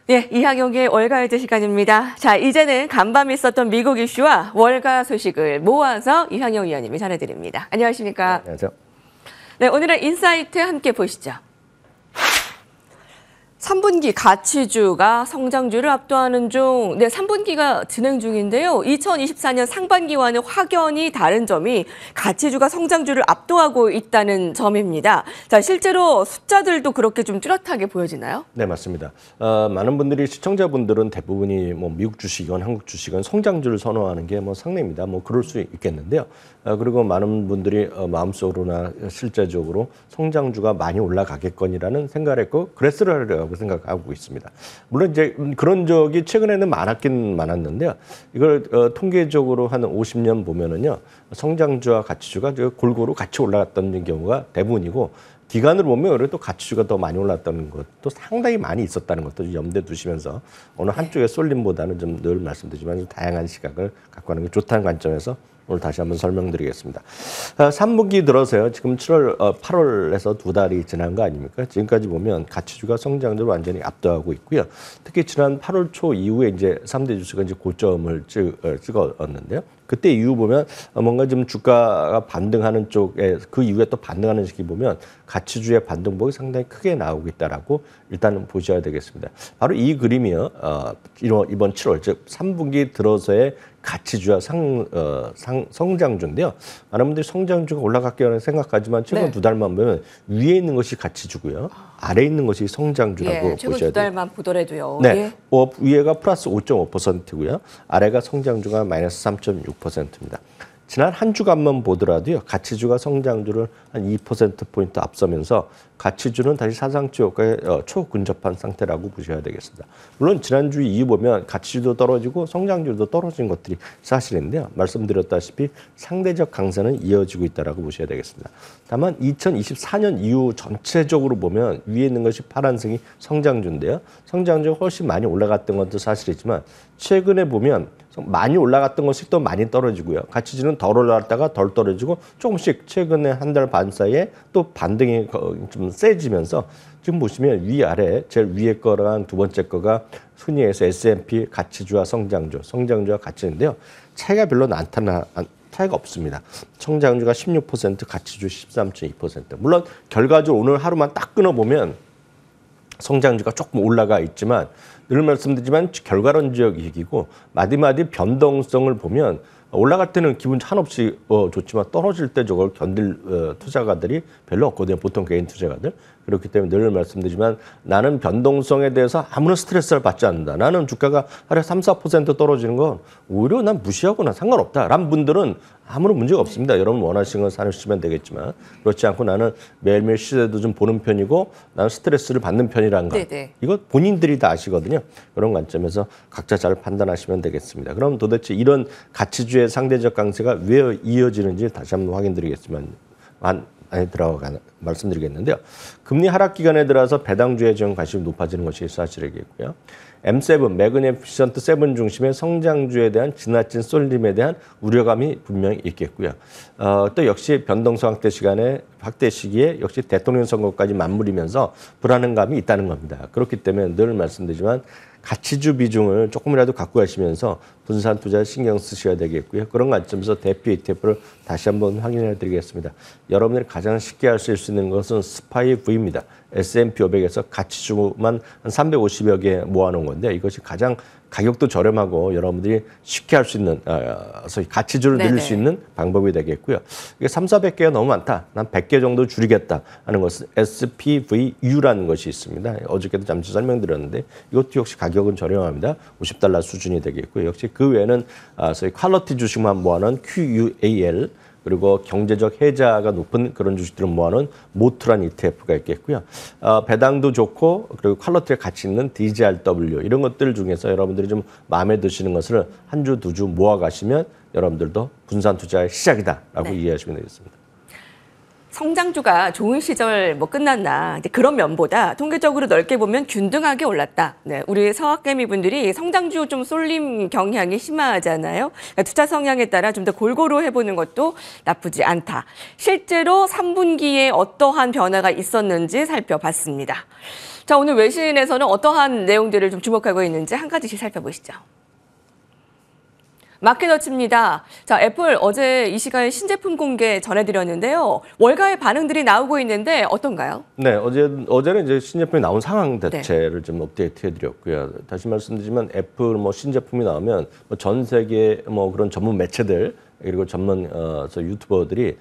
네, 이항용의 월가이즈 시간입니다. 자, 이제는 간밤에 있었던 미국 이슈와 월가 소식을 모아서 이항용 위원님이 전해드립니다. 안녕하십니까? 네, 안녕하세요. 네, 오늘은 인사이트 함께 보시죠. 3분기 가치주가 성장주를 압도하는 중, 3분기가 진행 중인데요. 2024년 상반기와는 확연히 다른 점이 가치주가 성장주를 압도하고 있다는 점입니다. 자, 실제로 숫자들도 그렇게 좀 뚜렷하게 보여지나요? 네, 맞습니다. 많은 분들이 시청자분들은 대부분이 미국 주식이건 한국 주식은 성장주를 선호하는 게 상례입니다. 그럴 수 있겠는데요. 그리고 많은 분들이 마음속으로나 실제적으로 성장주가 많이 올라가겠거니라는 생각을 했고 그랬으려 하려고 생각하고 있습니다. 물론 이제 그런 적이 최근에는 많았긴 많았는데요. 이걸 통계적으로 한 50년 보면은요, 성장주와 가치주가 골고루 같이 올라갔던 경우가 대부분이고, 기간으로 보면 그래도 가치주가 더 많이 올랐다는 것도 상당히 많이 있었다는 것도 염두에 두시면서 어느 한쪽의 쏠림보다는 좀 늘 말씀드리지만 좀 다양한 시각을 갖고 하는 게 좋다는 관점에서 오늘 다시 한번 설명드리겠습니다. 3분기 들어서요. 지금 8월에서 2달이 지난 거 아닙니까? 지금까지 보면 가치주가 성장률을 완전히 압도하고 있고요. 특히 지난 8월 초 이후에 이제 3대 주식은 이제 고점을 찍었는데요. 그때 이후 보면 뭔가 좀 주가가 반등하는 쪽에 그 이후에 또 반등하는 시기 보면 가치주의 반등폭이 상당히 크게 나오고 있다라고 일단은 보셔야 되겠습니다. 바로 이 그림이요. 이번 7월 즉 3분기 들어서의 가치주와 성장주인데요. 많은 분들이 성장주가 올라갔겠다고 생각하지만 최근 2달만 보면 위에 있는 것이 가치주고요. 아래에 있는 것이 성장주라고 최근 보셔야 돼요. 2달만 보더라도요. 네, 위에가 플러스 5.5%고요. 아래가 성장주가 마이너스 3.6%입니다. 지난 한 주간만 보더라도요. 가치주가 성장주를 한 2%포인트 앞서면서 가치주는 다시 사상치 효과에 초근접한 상태라고 보셔야 되겠습니다. 물론 지난주 이후 보면 가치주도 떨어지고 성장주도 떨어진 것들이 사실인데요. 말씀드렸다시피 상대적 강세는 이어지고 있다고 보셔야 되겠습니다. 다만 2024년 이후 전체적으로 보면 위에 있는 것이 파란색이 성장주인데요. 성장주가 훨씬 많이 올라갔던 것도 사실이지만 최근에 보면 많이 올라갔던 것이 또 많이 떨어지고요. 가치주는 덜 올라갔다가 덜 떨어지고 조금씩 최근에 한 달 반 사이에 또 반등이 좀 세지면서 지금 보시면 위아래 제일 위에 거랑 두 번째 거가 흔히 해서 S&P 가치주와 성장주와 가치인데요. 차이가 별로 차이가 없습니다. 성장주가 16%, 가치주 13.2%. 물론 결과적으로 오늘 하루만 딱 끊어보면 성장주가 조금 올라가 있지만 늘 말씀드리지만 결과론적 이익이고 마디마디 변동성을 보면 올라갈 때는 기분 한없이 좋지만 떨어질 때 저걸 견딜 투자가들이 별로 없거든요. 보통 개인 투자가들. 그렇기 때문에 늘 말씀드리지만 나는 변동성에 대해서 아무런 스트레스를 받지 않는다. 나는 주가가 하루에 3, 4% 떨어지는 건 오히려 난 무시하거나 상관없다. 라는 분들은 아무런 문제가 없습니다. 여러분 원하시는 거 사시면 되겠지만 그렇지 않고 나는 매일매일 시세도 좀 보는 편이고 나는 스트레스를 받는 편이라는 거. 이거 본인들이 다 아시거든요. 그런 관점에서 각자 잘 판단하시면 되겠습니다. 그럼 도대체 이런 가치주의 상대적 강세가 왜 이어지는지 다시 한번 확인드리겠지만 안에 들어가 말씀드리겠는데요. 금리 하락 기간에 들어서 배당주에 좀 관심이 높아지는 것이 사실이겠고요. M7, 매그니피션트 7 중심의 성장주에 대한 지나친 쏠림에 대한 우려감이 분명히 있겠고요. 또 역시 변동성 확대 시기에 역시 대통령 선거까지 맞물리면서 불안감이 있다는 겁니다. 그렇기 때문에 늘 말씀드리지만 가치주 비중을 조금이라도 갖고 가시면서 분산 투자에 신경 쓰셔야 되겠고요. 그런 관점에서 대표 ETF를 다시 한번 확인해 드리겠습니다. 여러분들이 가장 쉽게 할 수 있는 것은 스파이 V입니다. S&P 500에서 가치주만 한 350여 개 모아놓은 건데 이것이 가장 가격도 저렴하고 여러분들이 쉽게 할 수 있는 소위 가치주를 늘릴 수 있는 방법이 되겠고요. 이게 3,400개가 너무 많다. 난 100개 정도 줄이겠다 하는 것은 SPVU라는 것이 있습니다. 어저께도 잠시 설명드렸는데 이것도 역시 가격은 저렴합니다. $50 수준이 되겠고요. 역시 그 외에는 소위 퀄리티 주식만 모아놓은 QUAL 그리고 경제적 혜자가 높은 그런 주식들을 모아놓은 모트란 ETF가 있겠고요. 배당도 좋고 그리고 퀄리티가 가치 있는 DGRW 이런 것들 중에서 여러분들이 좀 마음에 드시는 것을 한 주, 두 주 모아가시면 여러분들도 분산 투자의 시작이다라고 이해하시면 되겠습니다. 성장주가 좋은 시절 뭐 끝났나 이제 그런 면보다 통계적으로 넓게 보면 균등하게 올랐다. 네, 우리 서학개미 분들이 성장주 좀 쏠림 경향이 심하잖아요. 그러니까 투자 성향에 따라 좀 더 골고루 해보는 것도 나쁘지 않다. 실제로 3분기에 어떠한 변화가 있었는지 살펴봤습니다. 자, 오늘 외신에서는 어떠한 내용들을 좀 주목하고 있는지 한 가지씩 살펴보시죠. 마켓워치입니다. 자, 애플 어제 이 시간에 신제품 공개 전해드렸는데요. 월가의 반응들이 나오고 있는데 어떤가요? 네, 어제는 이제 신제품이 나온 상황 자체를 좀 업데이트해드렸고요. 다시 말씀드리지만 애플 뭐 신제품이 나오면 전 세계 뭐 그런 전문 매체들 그리고 전문 유튜버들이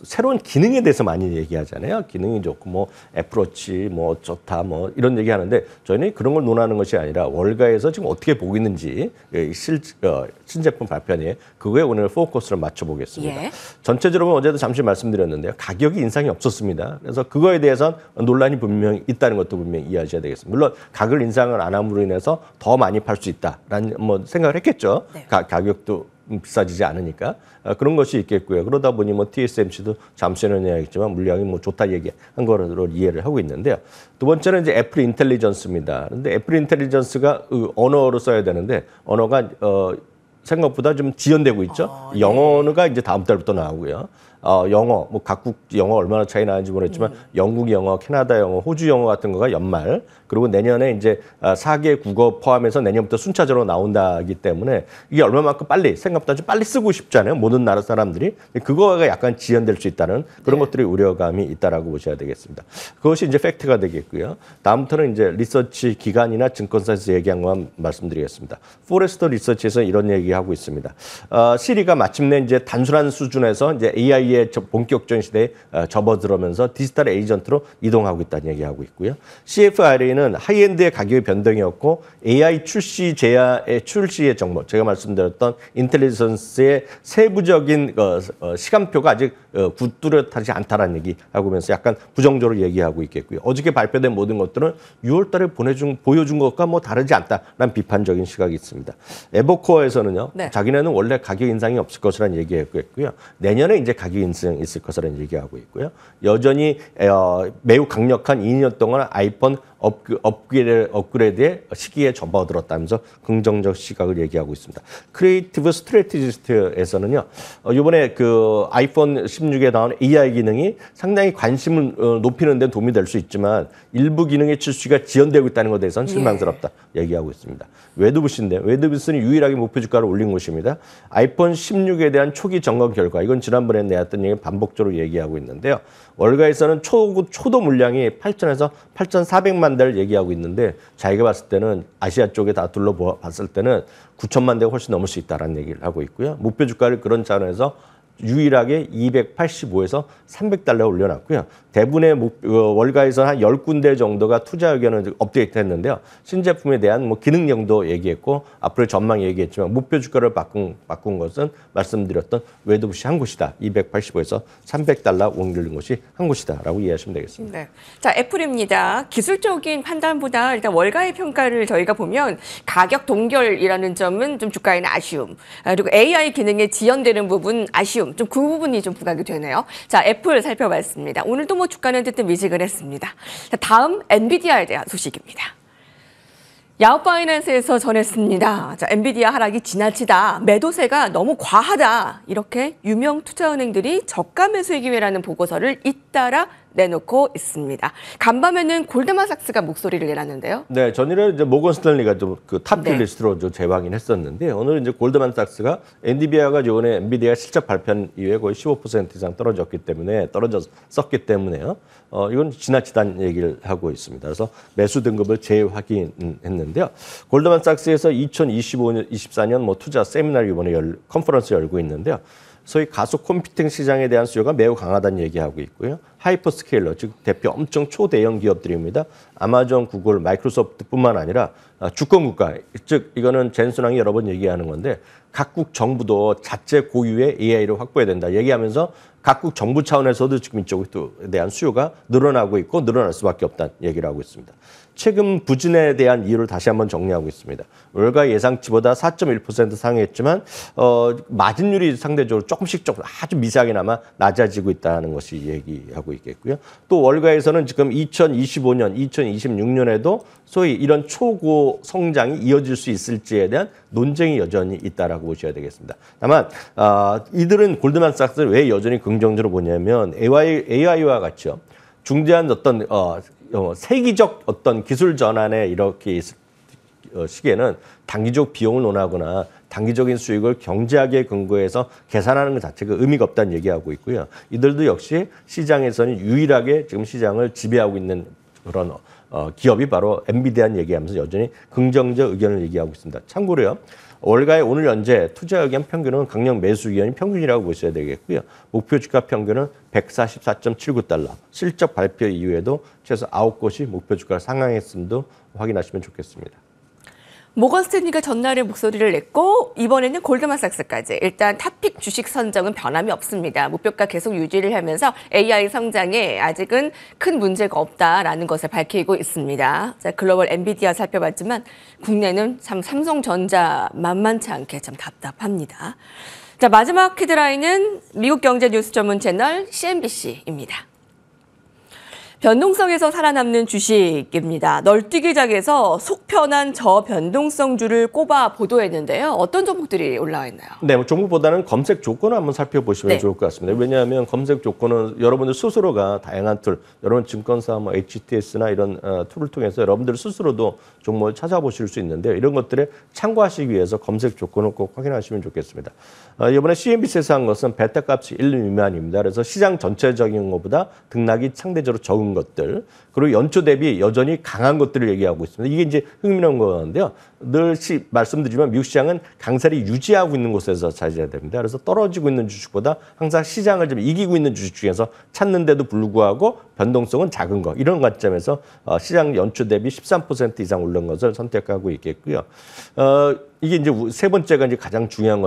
새로운 기능에 대해서 많이 얘기하잖아요. 기능이 좋고 뭐 애플워치 뭐 좋다 뭐 이런 얘기하는데 저희는 그런 걸 논하는 것이 아니라 월가에서 지금 어떻게 보고 있는지 신제품 발표에 그거에 오늘 포커스를 맞춰보겠습니다. 예. 전체적으로 어제도 잠시 말씀드렸는데요. 가격이 인상이 없었습니다. 그래서 그거에 대해서는 논란이 분명히 있다는 것도 분명히 이해하셔야 되겠습니다. 물론 가격 인상을 안 함으로 인해서 더 많이 팔 수 있다라는 뭐 생각을 했겠죠. 네. 가격도 비싸지지 않으니까 그런 것이 있겠고요. 그러다 보니 뭐 TSMC도 잠시는 이야기했지만 물량이 뭐 좋다 얘기한 거로 이해를 하고 있는데요. 두 번째는 이제 애플 인텔리전스입니다. 그런데 애플 인텔리전스가 언어로 써야 되는데 언어가 생각보다 좀 지연되고 있죠. 네. 영어가 이제 다음 달부터 나오고요. 영어, 뭐 각국 영어 얼마나 차이 나는지 모르겠지만 영국 영어, 캐나다 영어, 호주 영어 같은 거가 연말 그리고 내년에 이제 4개 국어 포함해서 내년부터 순차적으로 나온다기 때문에 이게 얼마만큼 빨리 생각보다 좀 빨리 쓰고 싶잖아요. 모든 나라 사람들이 그거가 약간 지연될 수 있다는 그런 것들이 우려감이 있다라고 보셔야 되겠습니다. 그것이 이제 팩트가 되겠고요. 다음부터는 이제 리서치 기관이나 증권사에서 얘기한 것만 말씀드리겠습니다. 포레스터 리서치에서 이런 얘기하고 있습니다. 시리가 마침내 이제 단순한 수준에서 이제 AI의 본격적인 시대에 접어들면서 디지털 에이전트로 이동하고 있다는 얘기하고 있고요. CFRA는 하이엔드의 가격의 변동이었고 AI 출시의 정보, 제가 말씀드렸던 인텔리전스의 세부적인 시간표가 아직 뚜렷하지 않다라는 얘기하면서 약간 부정적으로 얘기하고 있겠고요. 어저께 발표된 모든 것들은 6월 달에 보여준 것과 뭐 다르지 않다라는 비판적인 시각이 있습니다. 에버코어에서는요. 네. 자기네는 원래 가격 인상이 없을 것이라는 얘기했고요. 내년에 이제 가격 인상이 있을 것이라는 얘기하고 있고요. 여전히 매우 강력한 2년 동안 아이폰 업그레이드의 시기에 접어들었다면서 긍정적 시각을 얘기하고 있습니다. 크리에이티브 스트래티지스트에서는요, 이번에 그 아이폰 16에 나온 AI 기능이 상당히 관심을 높이는 데 도움이 될 수 있지만 일부 기능의 출시가 지연되고 있다는 것에 대해서는 실망스럽다 얘기하고 있습니다. 웨드부스인데 웨드부스는 유일하게 목표 주가를 올린 곳입니다. 아이폰 16에 대한 초기 점검 결과 이건 지난번에 내왔던 얘기 반복적으로 얘기하고 있는데요. 월가에서는 초도 물량이 8,000에서 8,400만 대를 얘기하고 있는데 자기가 봤을 때는 아시아 쪽에 다 둘러봤을 때는 9천만 대가 훨씬 넘을 수 있다는 얘기를 하고 있고요. 목표 주가를 그런 차원에서 유일하게 285에서 300달러 올려놨고요. 대부분의 월가에서 한 10군데 정도가 투자 의견을 업데이트 했는데요. 신제품에 대한 뭐 기능령도 얘기했고 앞으로의 전망 얘기했지만 목표 주가를 바꾼 것은 말씀드렸던 웨드부시 한 곳이다. 285에서 300달러 옮기는 것이 한 곳이다라고 이해하시면 되겠습니다. 네. 자, 애플입니다. 기술적인 판단보다 일단 월가의 평가를 저희가 보면 가격 동결이라는 점은 좀 주가에는 아쉬움. 그리고 AI 기능에 지연되는 부분 아쉬움. 좀 그 부분이 좀 부각이 되네요. 자, 애플 살펴봤습니다. 오늘도 뭐 주가는 어쨌든 미직을 했습니다. 자, 다음 엔비디아에 대한 소식입니다. 야후파이낸스에서 전했습니다. 자, 엔비디아 하락이 지나치다, 매도세가 너무 과하다 이렇게 유명 투자은행들이 저가 매수의 기회라는 보고서를 잇따라 내놓고 있습니다. 간밤에는 골드만삭스가 목소리를 내놨는데요. 네, 전일에 이제 모건 스탠리가 좀 그 탑 네. 리스트로 좀 재방인했었는데 오늘 이제 골드만삭스가 엔비디아가 이번에 엔비디아 실적 발표 이후에 거의 15% 이상 떨어졌기 때문에요. 이건 지나치다는 얘기를 하고 있습니다. 그래서 매수 등급을 재확인했는데요. 골드만삭스에서 2025년, 24년 뭐 투자 세미나 이번에 컨퍼런스 열고 있는데요. 소위 가속 컴퓨팅 시장에 대한 수요가 매우 강하다는 얘기하고 있고요. 하이퍼스케일러, 즉 대표 엄청 초대형 기업들입니다. 아마존, 구글, 마이크로소프트뿐만 아니라 주권 국가, 즉 이거는 젠순왕이 여러 번 얘기하는 건데 각국 정부도 자체 고유의 AI를 확보해야 된다 얘기하면서 각국 정부 차원에서도 지금 이쪽에 대한 수요가 늘어나고 있고 늘어날 수밖에 없다는 얘기를 하고 있습니다. 최근 부진에 대한 이유를 다시 한번 정리하고 있습니다. 월가 예상치보다 4.1% 상회했지만 마진율이 상대적으로 조금씩 아주 미세하게나마 낮아지고 있다는 것이 얘기하고 있겠고요. 또 월가에서는 지금 2025년, 2026년에도 소위 이런 초고 성장이 이어질 수 있을지에 대한 논쟁이 여전히 있다라고 보셔야 되겠습니다. 다만 이들은 골드만삭스를 왜 여전히 긍정적으로 보냐면 AI와 같이요. 중대한 어떤 세기적 어떤 기술 전환에 이렇게 있을 시기에는 단기적 비용을 논하거나 단기적인 수익을 경제학에 근거해서 계산하는 것 자체가 의미가 없다는 얘기하고 있고요. 이들도 역시 시장에서는 유일하게 지금 시장을 지배하고 있는 그런 기업이 바로 엔비디아는 얘기하면서 여전히 긍정적 의견을 얘기하고 있습니다. 참고로요. 월가의 오늘 현재 투자 의견 평균은 강력 매수 의견이 평균이라고 보셔야 되겠고요. 목표 주가 평균은 144.79달러. 실적 발표 이후에도 최소 9곳이 목표 주가를 상향했음도 확인하시면 좋겠습니다. 모건 스탠리가 전날에 목소리를 냈고 이번에는 골드만삭스까지 일단 탑픽 주식 선정은 변함이 없습니다. 목표가 계속 유지를 하면서 AI 성장에 아직은 큰 문제가 없다라는 것을 밝히고 있습니다. 자, 글로벌 엔비디아 살펴봤지만 국내는 참 삼성전자 만만치 않게 참 답답합니다. 자, 마지막 헤드라인은 미국 경제 뉴스 전문 채널 CNBC입니다. 변동성에서 살아남는 주식입니다. 널뛰기장에서 속편한 저변동성주를 꼽아 보도했는데요. 어떤 종목들이 올라와 있나요? 네, 종목보다는 검색 조건을 한번 살펴보시면 네. 좋을 것 같습니다. 왜냐하면 검색 조건은 여러분들 스스로가 다양한 툴, 여러분 증권사, HTS나 이런 툴을 통해서 여러분들 스스로도 종목을 찾아보실 수 있는데요. 이런 것들에 참고하시기 위해서 검색 조건을 꼭 확인하시면 좋겠습니다. 이번에 CNBC에서 한 것은 베타 값이 1 미만입니다. 그래서 시장 전체적인 것보다 등락이 상대적으로 적은 것들, 그리고 연초 대비 여전히 강한 것들을 얘기하고 있습니다. 이게 이제 흥미로운 건데요. 늘 말씀드리지만 미국 시장은 강세를 유지하고 있는 곳에서 찾아야 됩니다. 그래서 떨어지고 있는 주식보다 항상 시장을 좀 이기고 있는 주식 중에서 찾는데도 불구하고 변동성은 작은 거, 이런 관점에서 시장 연초 대비 13% 이상 오른 것을 선택하고 있겠고요. 이게 이제 세 번째가 이제 가장 중요한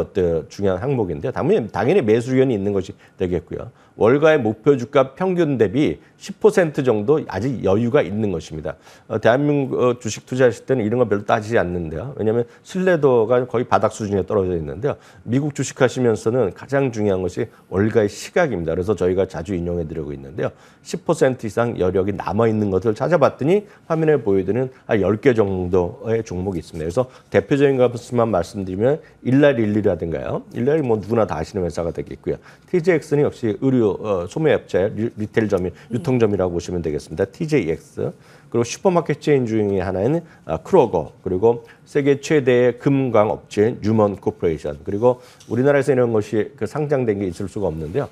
항목인데요. 당연히 매수 의견이 있는 것이 되겠고요. 월가의 목표 주가 평균 대비 10% 정도 아직 여유가 있는 것입니다. 대한민국 주식 투자하실 때는 이런 거 별로 따지지 않는데요. 왜냐하면 신뢰도가 거의 바닥 수준에 떨어져 있는데요. 미국 주식 하시면서는 가장 중요한 것이 월가의 시각입니다. 그래서 저희가 자주 인용해 드리고 있는데요. 10% 이상 여력이 남아있는 것을 찾아봤더니 화면에 보여드리는 한 10개 정도의 종목이 있습니다. 그래서 대표적인 것만 말씀드리면 일랄일리라든가요. 일랄이 뭐 누구나 다 아시는 회사가 되겠고요. TJX는 역시 의류 소매업체 리테일점이 유통점이라고 보시면 되겠습니다. TJX. 그리고 슈퍼마켓 체인 중에 하나는 크로거, 그리고 세계 최대의 금광 업체인 유먼 코퍼레이션, 그리고 우리나라에서 이런 것이 상장된 게 있을 수가 없는데요.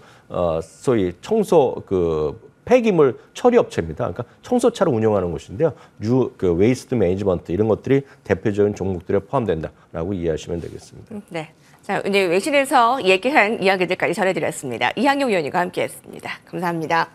소위 청소 폐기물 처리 업체입니다. 그러니까 청소차를 운영하는 곳인데요. 웨이스트 매니지먼트 이런 것들이 대표적인 종목들에 포함된다라고 이해하시면 되겠습니다. 네. 자, 오늘 외신에서 얘기한 이야기들까지 전해드렸습니다. 이항용 위원님과 함께했습니다. 감사합니다.